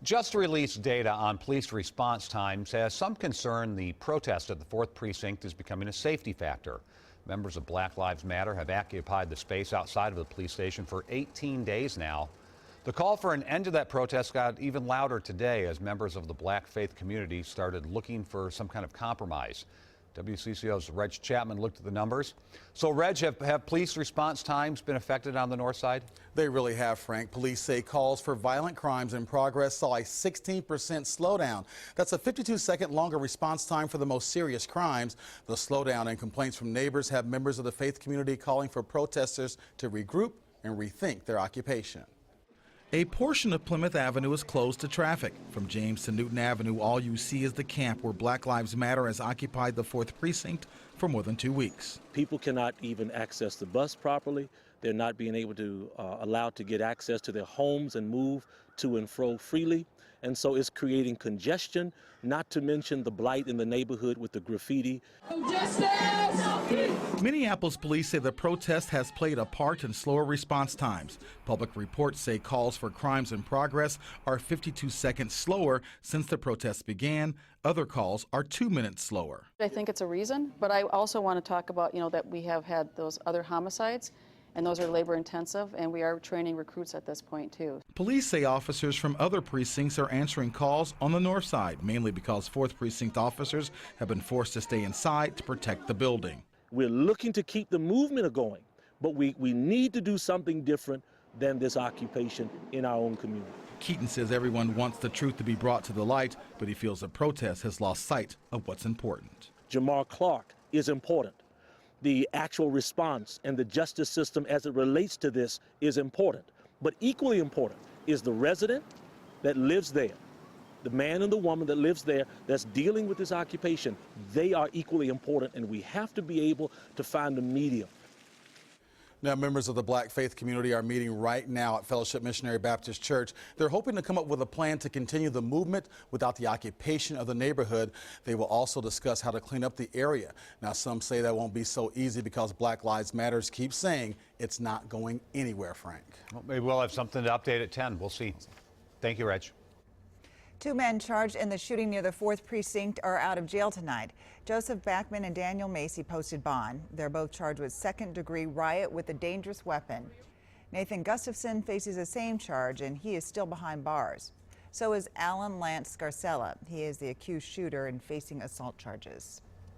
Just released data on police response times has some concern the protest at the 4th Precinct is becoming a safety factor. Members of Black Lives Matter have occupied the space outside of the police station for 18 days now. The call for an end to that protest got even louder today as members of the black faith community started looking for some kind of compromise. WCCO's Reg Chapman looked at the numbers. So, Reg, have police response times been affected on the north side? They really have, Frank. Police say calls for violent crimes in progress saw a 16% slowdown. That's a 52-second longer response time for the most serious crimes. The slowdown in complaints from neighbors have members of the faith community calling for protesters to regroup and rethink their occupation. A portion of Plymouth Avenue is closed to traffic. From James to Newton Avenue, all you see is the camp where Black Lives Matter has occupied the 4th Precinct for more than 2 weeks. People cannot even access the bus properly. They're not being able to allowed to get access to their homes and move to and fro freely. And so it's creating congestion, not to mention the blight in the neighborhood with the graffiti. Minneapolis police say the protest has played a part in slower response times. Public reports say calls for crimes in progress are 52 seconds slower since the protests began. Other calls are 2 minutes slower. I think it's a reason, but I also want to talk about, that we have had those other homicides, and those are labor intensive, and we are training recruits at this point too. Police say officers from other precincts are answering calls on the north side, mainly because 4th Precinct officers have been forced to stay inside to protect the building. We're looking to keep the movement going, but we need to do something different than this occupation in our own community. Keaton says everyone wants the truth to be brought to the light, but he feels the protest has lost sight of what's important. Jamar Clark is important. The actual response and the justice system as it relates to this is important. But equally important is the resident that lives there, the man and the woman that lives there that's dealing with this occupation. They are equally important, and we have to be able to find a medium. Now, members of the black faith community are meeting right now at Fellowship Missionary Baptist Church. They're hoping to come up with a plan to continue the movement without the occupation of the neighborhood. They will also discuss how to clean up the area. Now, some say that won't be so easy because Black Lives Matter keeps saying it's not going anywhere, Frank. Well, maybe we'll have something to update at 10. We'll see. Thank you, Reg. 2 men charged in the shooting near the 4th Precinct are out of jail tonight. Joseph Backman and Daniel Macy posted bond. They're both charged with second-degree riot with a dangerous weapon. Nathan Gustafson faces the same charge, and he is still behind bars. So is Alan Lance Scarcella. He is the accused shooter and facing assault charges.